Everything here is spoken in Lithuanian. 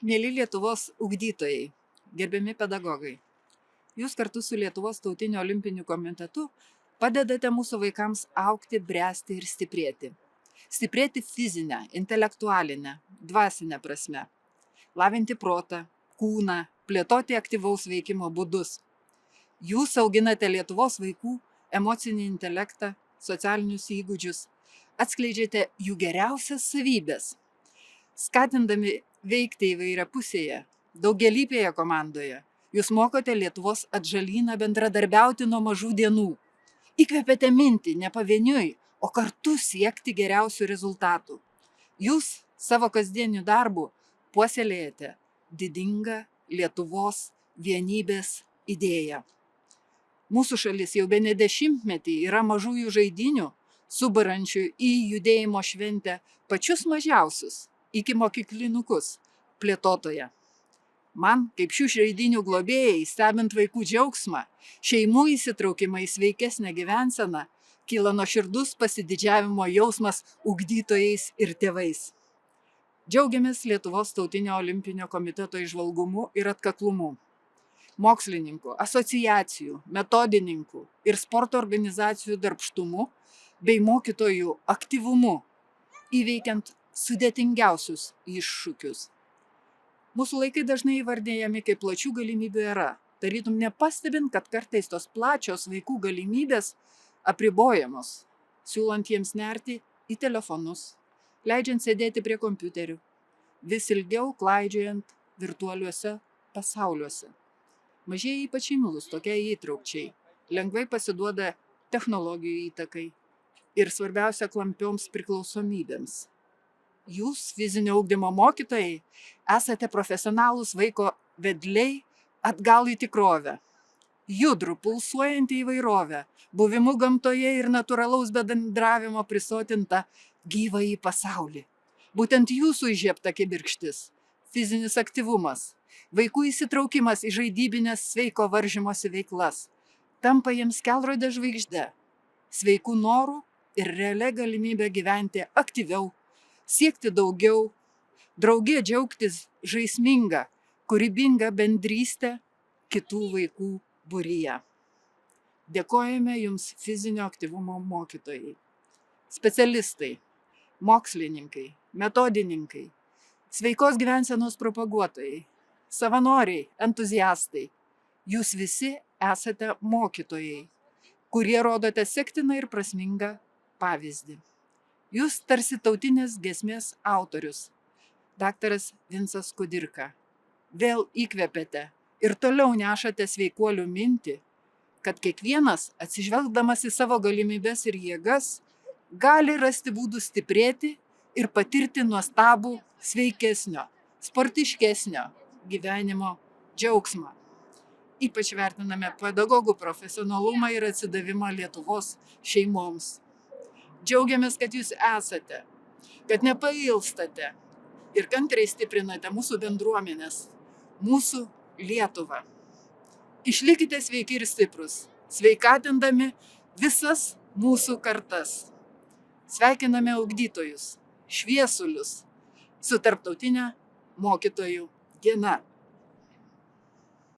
Mieli Lietuvos ugdytojai, gerbiami pedagogai, jūs kartu su Lietuvos tautiniu olimpiniu komitetu padedate mūsų vaikams augti, bręsti ir stiprėti. Stiprėti fizinę, intelektualinę, dvasinę prasme. Lavinti protą, kūną, plėtoti aktyvaus veikimo būdus. Jūs auginate Lietuvos vaikų emocinį intelektą, socialinius įgūdžius, atskleidžiate jų geriausias savybės, skatindami veikti įvairiapusėje, daugialypėje komandoje. Jūs mokote Lietuvos atžalyną bendradarbiauti nuo mažų dienų. Įkvepiate mintį ne pavieniui, o kartu siekti geriausių rezultatų. Jūs savo kasdieniu darbu puoselėjate didingą Lietuvos vienybės idėją. Mūsų šalis jau bene 10-metį yra mažųjų žaidynių, subarančių į judėjimo šventę pačius mažiausius, iki mokyklinukus, plėtotoje. Man, kaip šių žaidynių globėjai, stebint vaikų džiaugsmą, šeimų įsitraukimą į sveikesnę gyvenseną, kyla nuoširdus pasididžiavimo jausmas ugdytojais ir tėvais. Džiaugiamės Lietuvos tautinio olimpinio komiteto įžvalgumu ir atkaklumu. Mokslininkų, asociacijų, metodininkų ir sporto organizacijų darbštumu bei mokytojų aktyvumu, įveikiant sudėtingiausius iššūkius. Mūsų laikai dažnai įvardėjami kaip plačių galimybių era, tarytum nepastebint, kad kartais tos plačios vaikų galimybės apribojamos, siūlant jiems nerti į telefonus, leidžiant sėdėti prie kompiuterių, vis ilgiau klaidžiojant virtualiuose pasauliuose. Mažieji ypač imlūs tokiai įtraukčiai, lengvai pasiduoda technologijų įtakai ir svarbiausia klampioms priklausomybėms. Jūs, fizinio ugdymo mokytojai, esate profesionalūs vaiko vedliai atgal į tikrovę. Judrų, pulsuojantį įvairovę, buvimu gamtoje ir natūralaus bendravimo prisotinta gyvąjį pasaulį. Būtent jūsų įžiebta kibirkštis, fizinis aktyvumas, vaikų įsitraukimas į žaidybinės sveiko varžymosi veiklas tampa jiems kelrodė žvaigžde, sveikų norų ir realia galimybė gyventi aktyviau, siekti daugiau, drauge džiaugtis žaisminga, kūrybinga bendrystė kitų vaikų būryje. Dėkojame jums fizinio aktyvumo mokytojai, specialistai, mokslininkai, metodininkai, sveikos gyvensenos propaguotojai, savanoriai, entuziastai. Jūs visi esate mokytojai, kurie rodote sektiną ir prasmingą pavyzdį. Jūs tarsi tautinės giesmės autorius, daktaras Vincas Kudirka. Vėl įkvepiate ir toliau nešate sveikuolių mintį, kad kiekvienas, atsižvelgdamas į savo galimybes ir jėgas, gali rasti būdų stiprėti ir patirti nuostabų, sveikesnio, sportiškesnio gyvenimo džiaugsmą. Ypač vertiname pedagogų profesionalumą ir atsidavimą Lietuvos šeimoms. Džiaugiamės, kad jūs esate, kad nepailstate ir kantriai stiprinate mūsų bendruomenės, mūsų Lietuvą. Išlikite sveiki ir stiprus, sveikatindami visas mūsų kartas. Sveikiname ugdytojus, šviesulius su Tarptautinė mokytojų diena.